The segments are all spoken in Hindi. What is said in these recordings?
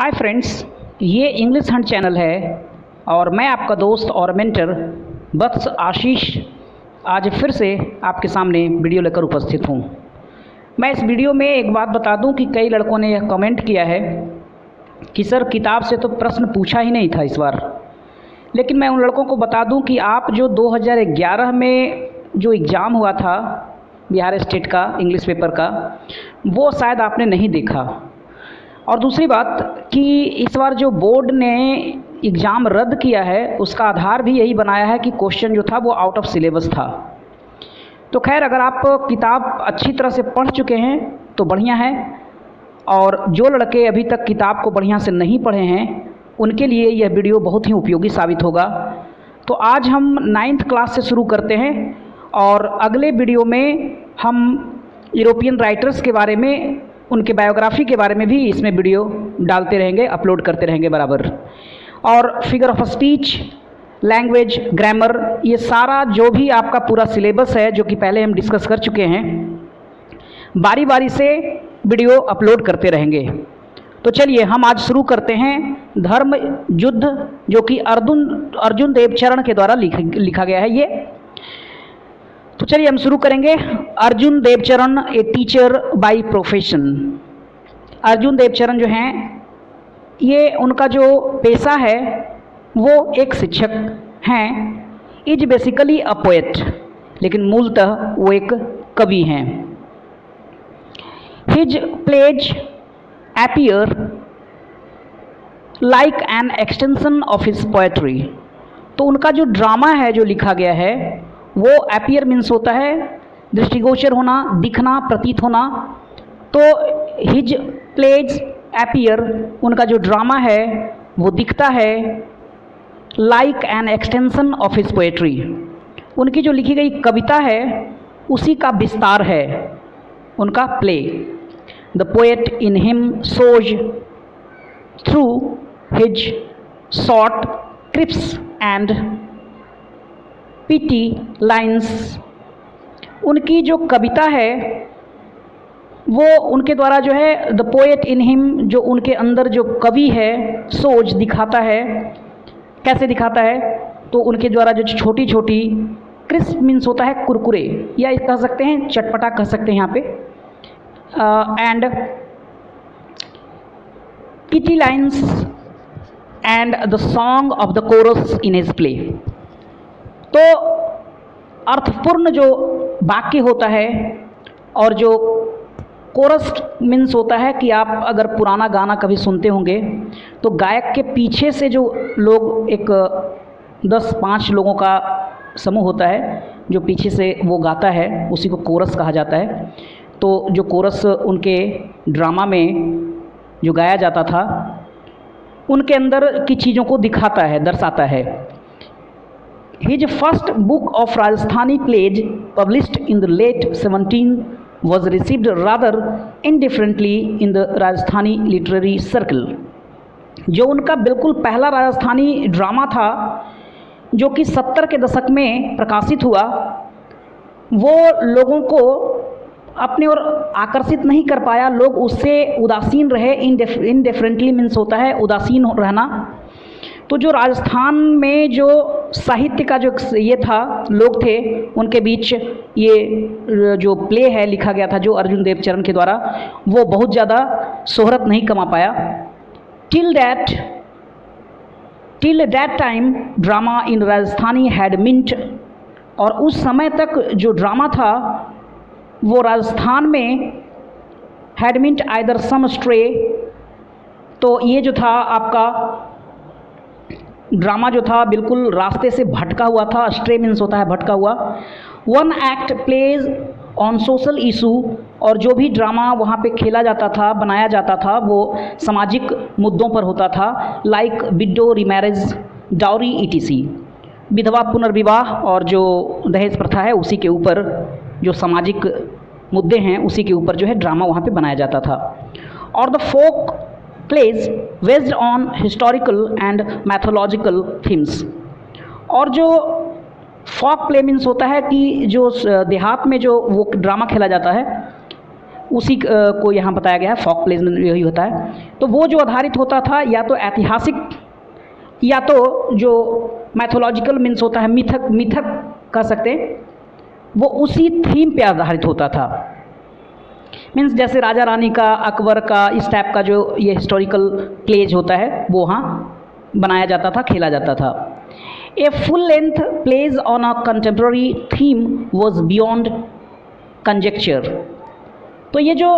हाय फ्रेंड्स, ये इंग्लिश हंट चैनल है और मैं आपका दोस्त और मेंटर वत्स आशीष आज फिर से आपके सामने वीडियो लेकर उपस्थित हूँ। मैं इस वीडियो में एक बात बता दूं कि कई लड़कों ने यह कमेंट किया है कि सर किताब से तो प्रश्न पूछा ही नहीं था इस बार। लेकिन मैं उन लड़कों को बता दूं कि आप जो 2011 में जो एग्ज़ाम हुआ था बिहार स्टेट का इंग्लिश पेपर का, वो शायद आपने नहीं देखा। और दूसरी बात कि इस बार जो बोर्ड ने एग्ज़ाम रद्द किया है उसका आधार भी यही बनाया है कि क्वेश्चन जो था वो आउट ऑफ सिलेबस था। तो खैर, अगर आप किताब अच्छी तरह से पढ़ चुके हैं तो बढ़िया है, और जो लड़के अभी तक किताब को बढ़िया से नहीं पढ़े हैं उनके लिए यह वीडियो बहुत ही उपयोगी साबित होगा। तो आज हम 9th क्लास से शुरू करते हैं और अगले वीडियो में हम यूरोपियन राइटर्स के बारे में, उनके बायोग्राफी के बारे में भी इसमें वीडियो डालते रहेंगे, अपलोड करते रहेंगे बराबर। और figure of speech, language, grammar, ये सारा जो भी आपका पूरा सिलेबस है जो कि पहले हम डिस्कस कर चुके हैं, बारी बारी से वीडियो अपलोड करते रहेंगे। तो चलिए हम आज शुरू करते हैं धर्म युद्ध, जो कि अर्जुन देवचरण के द्वारा लिखा गया है ये। तो चलिए हम शुरू करेंगे। Arjun Devcharan, a teacher by profession. Arjun Devcharan जो हैं, ये उनका जो पेशा है वो एक शिक्षक हैं। इज बेसिकली अ पोएट, लेकिन मूलतः वो एक कवि हैं। His plays appear like an extension of his poetry. तो उनका जो ड्रामा है जो लिखा गया है वो अपीयर मीन्स होता है दृष्टिगोचर होना, दिखना, प्रतीत होना। तो हिज प्लेज अपीयर, उनका जो ड्रामा है वो दिखता है like an extension of his poetry. उनकी जो लिखी गई कविता है उसी का विस्तार है उनका play. The poet in him सोज through his short crisp and pithy lines. उनकी जो कविता है वो उनके द्वारा जो है, द पोएट इन हिम, जो उनके अंदर जो कवि है, सोच दिखाता है। कैसे दिखाता है? तो उनके द्वारा जो छोटी छोटी, क्रिस्प मीन्स होता है कुरकुरे, या कह सकते हैं चटपटा कह सकते हैं यहाँ पे, and pithy lines and the song of the chorus in his play. तो अर्थपूर्ण जो वाक्य होता है, और जो कोरस मीन्स होता है कि आप अगर पुराना गाना कभी सुनते होंगे तो गायक के पीछे से जो लोग, एक 10-5 लोगों का समूह होता है जो पीछे से वो गाता है, उसी को कोरस कहा जाता है। तो जो कोरस उनके ड्रामा में जो गाया जाता था उनके अंदर की चीज़ों को दिखाता है, दर्शाता है। His first book of Rajasthani plays, published in the late 17th, was received rather indifferently in the Rajasthani literary circle। जो उनका बिल्कुल पहला राजस्थानी ड्रामा था जो कि 70 के दशक में प्रकाशित हुआ, वो लोगों को अपने ओर आकर्षित नहीं कर पाया। लोग उससे उदासीन रहे। इनडिफरेंटली मीन्स होता है उदासीन रहना। तो जो राजस्थान में जो साहित्य का जो ये था, लोग थे, उनके बीच ये जो प्ले है लिखा गया था जो अर्जुन देवचरण के द्वारा, वो बहुत ज़्यादा शोहरत नहीं कमा पाया। Till that time drama in Rajasthani had meant. और उस समय तक जो ड्रामा था वो राजस्थान में had meant either some stray. तो ये जो था आपका ड्रामा जो था बिल्कुल रास्ते से भटका हुआ था। स्ट्रे मीन्स होता है भटका हुआ। One act plays on social issue. और जो भी ड्रामा वहाँ पे खेला जाता था, बनाया जाता था, वो सामाजिक मुद्दों पर होता था, like window remarriage, dowry etc. विधवा पुनर्विवाह और जो दहेज प्रथा है उसी के ऊपर, जो सामाजिक मुद्दे हैं उसी के ऊपर जो है ड्रामा वहाँ पे बनाया जाता था। और the folk plays based on historical and mythological themes। और जो फॉक प्ले मीन्स होता है कि जो देहात में जो वो ड्रामा खेला जाता है उसी को यहाँ बताया गया है, फोक प्लेज में यही होता है। तो वो जो आधारित होता था या तो ऐतिहासिक या तो जो मैथोलॉजिकल मीन्स होता है, मिथक कह सकते हैं, वो उसी थीम पे आधारित होता था। मीन्स जैसे राजा रानी का, अकबर का, इस टाइप का जो ये हिस्टोरिकल प्लेज होता है वो वहाँ बनाया जाता था, खेला जाता था। A full length plays on a contemporary theme was beyond conjecture. तो ये जो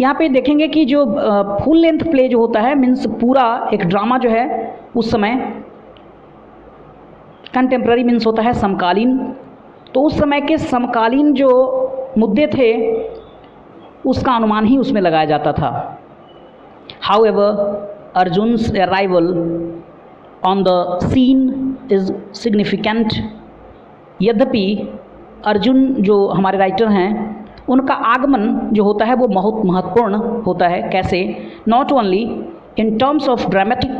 यहाँ पे देखेंगे कि जो फुल लेंथ प्ले जो होता है, मीन्स पूरा एक ड्रामा जो है उस समय, कंटेम्प्रेरी मीन्स होता है समकालीन, तो उस समय के समकालीन जो मुद्दे थे उसका अनुमान ही उसमें लगाया जाता था। However Arjun's arrival on the scene is significant. यद्यपि अर्जुन जो हमारे राइटर हैं उनका आगमन जो होता है वो बहुत महत्वपूर्ण होता है। कैसे? Not only in terms of dramatic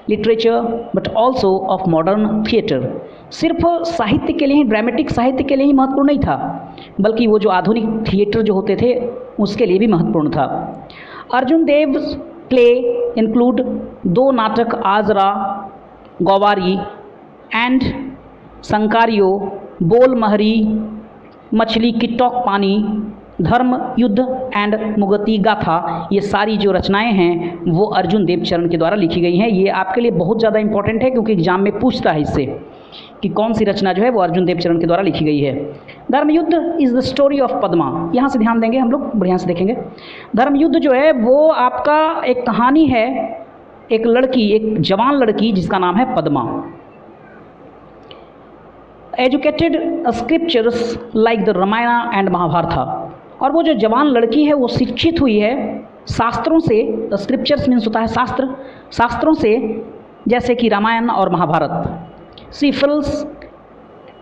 literature but also of modern theatre. सिर्फ साहित्य के लिए ही, ड्रामेटिक साहित्य के लिए ही महत्वपूर्ण नहीं था, बल्कि वो जो आधुनिक थिएटर जो होते थे उसके लिए भी महत्वपूर्ण था। अर्जुन देव प्ले इंक्लूड 2 नाटक, आजरा गौवारी एंड संकारियो, बोल महरी, मछली की टोक पानी, धर्म युद्ध एंड मुगती गाथा। ये सारी जो रचनाएं हैं वो अर्जुन देव चरण के द्वारा लिखी गई हैं। ये आपके लिए बहुत ज़्यादा इंपॉर्टेंट है क्योंकि एग्जाम में पूछता है इससे कि कौन सी रचना जो है वो अर्जुन देव चरण के द्वारा लिखी गई है। Dharmayuddha is the story of Padma. यहाँ से ध्यान देंगे हम लोग, बढ़िया से देखेंगे। धर्मयुद्ध जो है वो आपका एक कहानी है, एक लड़की, एक जवान लड़की जिसका नाम है Padma. Educated scriptures like the Ramayana and Mahabharata. और वो जो जवान लड़की है वो शिक्षित हुई है शास्त्रों से। स्क्रिप्चर्स मीन्स होता है शास्त्र, शास्त्रों से, जैसे कि रामायण और महाभारत। सी फील्स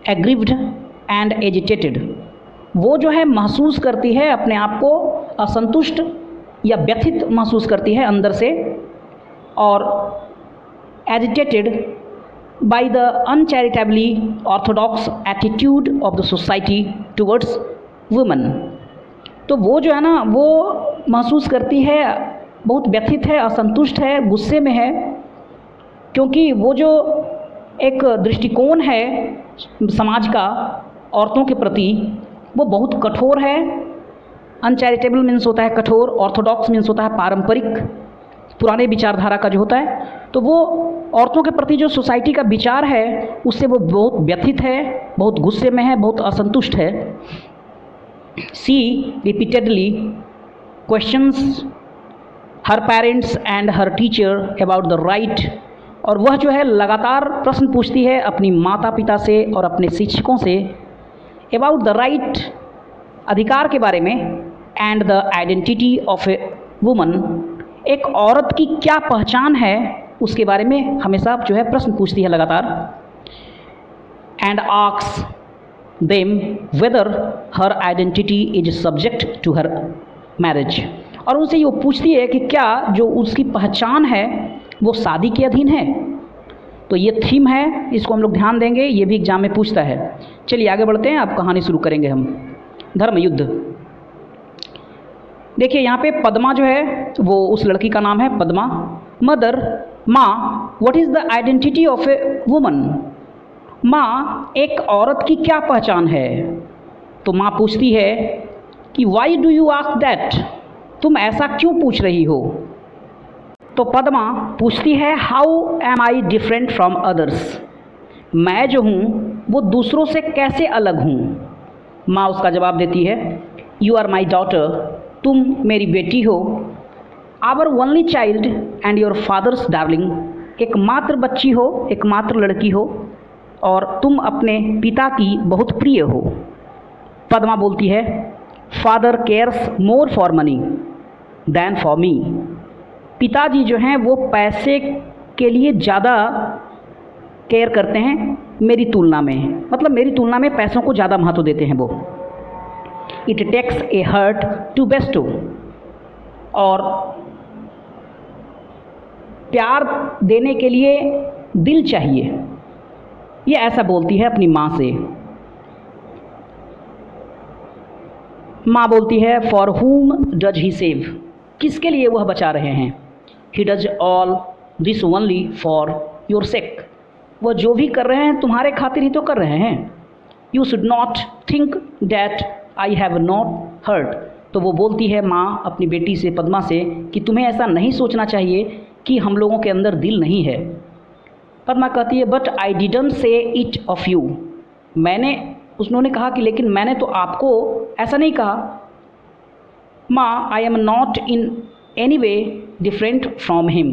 एग्रीव्ड एंड एजिटेटेड। वो जो है महसूस करती है अपने आप को असंतुष्ट या व्यथित महसूस करती है अंदर से, और agitated by the uncharitably orthodox attitude of the society towards women। तो वो जो है ना वो महसूस करती है, बहुत व्यथित है, असंतुष्ट है, गुस्से में है, क्योंकि वो जो एक दृष्टिकोण है समाज का औरतों के प्रति वो बहुत कठोर है। अनचैरिटेबल मीन्स होता है कठोर, ऑर्थोडॉक्स मीन्स होता है पारंपरिक, पुराने विचारधारा का जो होता है। तो वो औरतों के प्रति जो सोसाइटी का विचार है उससे वो बहुत व्यथित है, बहुत गुस्से में है, बहुत असंतुष्ट है। She repeatedly questions her parents and her teacher about the right. और वह जो है लगातार प्रश्न पूछती है अपनी माता पिता से और अपने शिक्षकों से अबाउट द राइट, अधिकार के बारे में, and the identity of a woman, एक औरत की क्या पहचान है उसके बारे में हमेशा जो है प्रश्न पूछती है लगातार। And asks them whether her identity is subject to her marriage. और उनसे ये पूछती है कि क्या जो उसकी पहचान है वो शादी के अधीन है। तो ये थीम है, इसको हम लोग ध्यान देंगे, ये भी एग्जाम में पूछता है। चलिए आगे बढ़ते हैं, अब कहानी शुरू करेंगे हम। धर्मयुद्ध। देखिए यहाँ पे पद्मा जो है वो उस लड़की का नाम है पद्मा। मदर, माँ, what is the identity of a woman. माँ, एक औरत की क्या पहचान है। तो माँ पूछती है कि why do you ask that, तुम ऐसा क्यों पूछ रही हो। तो पद्मा पूछती है how am I different from others, मैं जो हूँ वो दूसरों से कैसे अलग हूँ। माँ उसका जवाब देती है यू आर माई डॉटर, तुम मेरी बेटी हो। Our only child and your father's darling, एकमात्र बच्ची हो, एकमात्र लड़की हो और तुम अपने पिता की बहुत प्रिय हो। पद्मा बोलती है father cares more for money than for me, पिताजी जो हैं वो पैसे के लिए ज़्यादा केयर करते हैं मेरी तुलना में, मतलब मेरी तुलना में पैसों को ज़्यादा महत्व देते हैं वो। It takes a heart to bestow, और प्यार देने के लिए दिल चाहिए, ये ऐसा बोलती है अपनी माँ से। माँ बोलती है फॉर हुम डज ही सेव, किसके लिए वह बचा रहे हैं। He does all this only for your sake, वह जो भी कर रहे हैं तुम्हारे खातिर ही तो कर रहे हैं। You should not think that I have not heart, तो वो बोलती है माँ अपनी बेटी से, पद्मा से, कि तुम्हें ऐसा नहीं सोचना चाहिए कि हम लोगों के अंदर दिल नहीं है। पद्मा कहती है but I didn't say it of you, उन्होंने कहा कि लेकिन मैंने तो आपको ऐसा नहीं कहा। माँ I am not in any way different from him,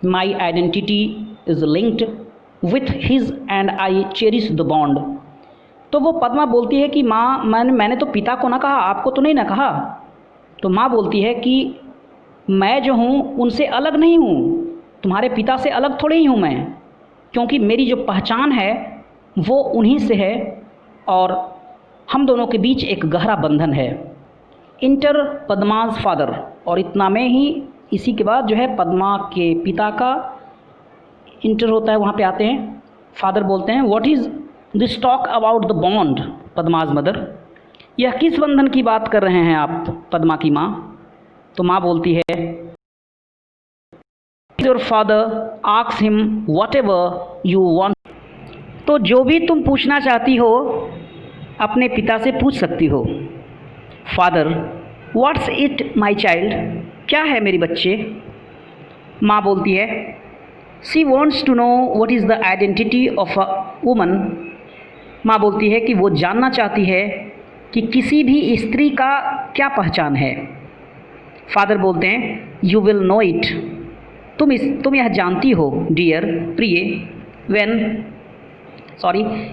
my identity is linked with his and I cherish the bond. तो वो पद्मा बोलती है कि माँ मैंने तो पिता को ना कहा, आपको तो नहीं ना कहा। तो माँ बोलती है कि मैं जो हूँ उनसे अलग नहीं हूँ, तुम्हारे पिता से अलग थोड़ी ही हूँ मैं, क्योंकि मेरी जो पहचान है वो उन्हीं से है और हम दोनों के बीच एक गहरा बंधन है। इंटर पद्माज फादर, और इतना में ही इसी के बाद जो है पद्मा के पिता का इंटर होता है, वहाँ पे आते हैं। फादर बोलते हैं what is this talk about the bond Padma's mother, यह किस बंधन की बात कर रहे हैं आप पद्मा की माँ। तो माँ बोलती है your father asks him whatever you want, तो जो भी तुम पूछना चाहती हो अपने पिता से पूछ सकती हो। Father what's it my child, क्या है मेरी बच्चे। माँ बोलती है she wants to know what is the identity of a woman, माँ बोलती है कि वो जानना चाहती है कि किसी भी स्त्री का क्या पहचान है। फादर बोलते हैं यू विल नो इट, तुम यह जानती हो डियर प्रिय,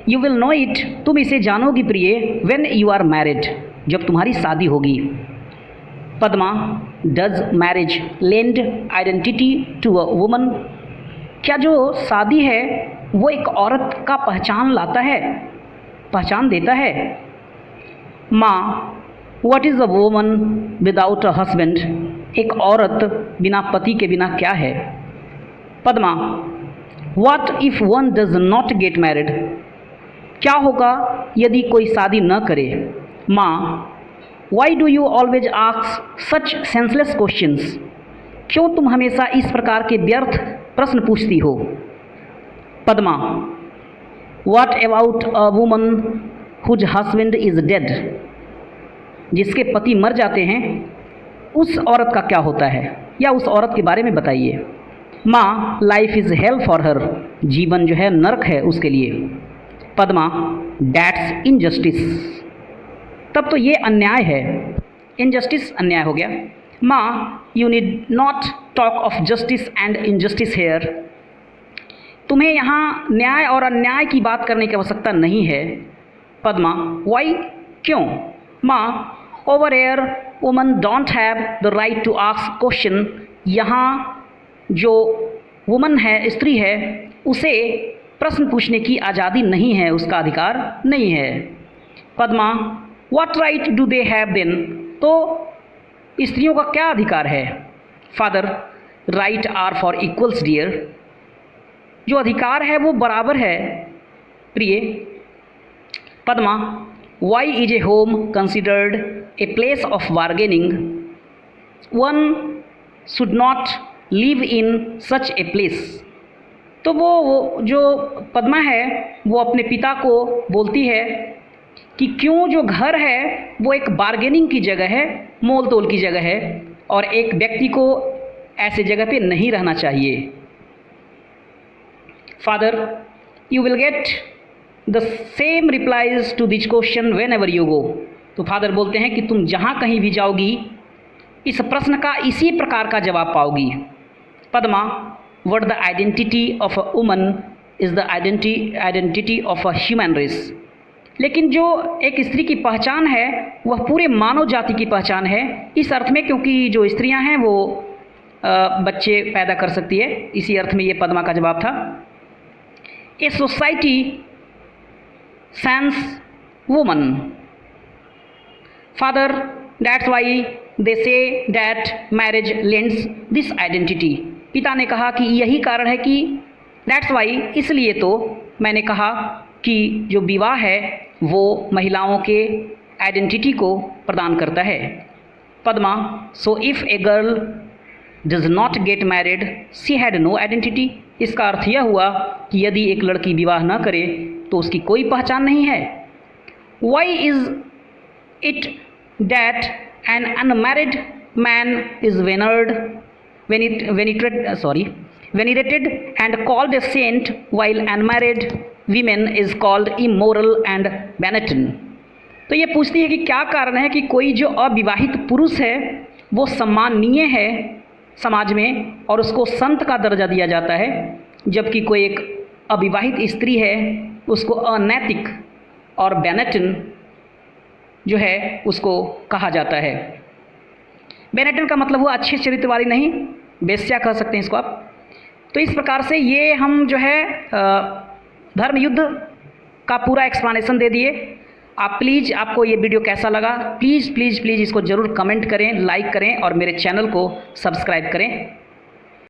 यू विल नो इट, तुम इसे जानोगी प्रिय व्हेन यू आर मैरिड, जब तुम्हारी शादी होगी। Padma does marriage lend identity to a woman, क्या जो शादी है वो एक औरत का पहचान लाता है, पहचान देता है। माँ what is a woman without a husband, एक औरत बिना पति के बिना क्या है। Padma what if one does not get married, क्या होगा यदि कोई शादी न करे। माँ why do you always ask such senseless questions, क्यों तुम हमेशा इस प्रकार के व्यर्थ प्रश्न पूछती हो। Padma what about a woman whose husband is dead, जिसके पति मर जाते हैं उस औरत का क्या होता है, या उस औरत के बारे में बताइए। माँ life is hello for her, जीवन जो है नरक है उसके लिए। पद्मा डैट्स इनजस्टिस, तब तो ये अन्याय है, इनजस्टिस अन्याय हो गया। माँ you need not talk of justice and injustice here, तुम्हें यहाँ न्याय और अन्याय की बात करने की आवश्यकता नहीं है। पद्मा वाई, क्यों। माँ over here woman don't have the right to ask question, यहाँ जो वुमन है, स्त्री है, उसे प्रश्न पूछने की आज़ादी नहीं है, उसका अधिकार नहीं है। Padma what right do they have then, तो स्त्रियों का क्या अधिकार है। Father right are for equals dear, जो अधिकार है वो बराबर है प्रिय। Padma why is a home considered a place of bargaining, one should not live in such a place, तो वो जो पद्मा है वो अपने पिता को बोलती है कि क्यों जो घर है वो एक बार्गेनिंग की जगह है, मोल तोल की जगह है, और एक व्यक्ति को ऐसे जगह पे नहीं रहना चाहिए। Father you will get the same replies to this question whenever you go, तो फादर बोलते हैं कि तुम जहाँ कहीं भी जाओगी इस प्रश्न का इसी प्रकार का जवाब पाओगी। Padma what the identity of a woman is the identity of a human race, लेकिन जो एक स्त्री की पहचान है वह पूरे मानव जाति की पहचान है, इस अर्थ में क्योंकि जो स्त्रियां हैं वो बच्चे पैदा कर सकती है, इसी अर्थ में ये पद्मा का जवाब था। A society sense woman, father that's why they say that marriage lends this identity, पिता ने कहा कि यही कारण है कि दैट्स वाई, इसलिए तो मैंने कहा कि जो विवाह है वो महिलाओं के आइडेंटिटी को प्रदान करता है। Padma, so if a girl does not get married she had no identity. इसका अर्थ यह हुआ कि यदि एक लड़की विवाह न करे तो उसकी कोई पहचान नहीं है। Why is it that an unmarried man is venerated and called a saint while unmarried women is called immoral and wanton। तो ये पूछती है कि क्या कारण है कि कोई जो अविवाहित पुरुष है वो सम्माननीय है समाज में और उसको संत का दर्जा दिया जाता है, जबकि कोई एक अविवाहित स्त्री है उसको अनैतिक और बैनेटन जो है उसको कहा जाता है। बैनेटन का मतलब हुआ अच्छे चरित्र वाली नहीं, बेश्या कह सकते हैं इसको आप। तो इस प्रकार से ये हम जो है धर्म युद्ध का पूरा एक्सप्लेनेशन दे दिए। आप प्लीज़, आपको ये वीडियो कैसा लगा प्लीज़ प्लीज़ प्लीज़ इसको ज़रूर कमेंट करें, लाइक करें और मेरे चैनल को सब्सक्राइब करें।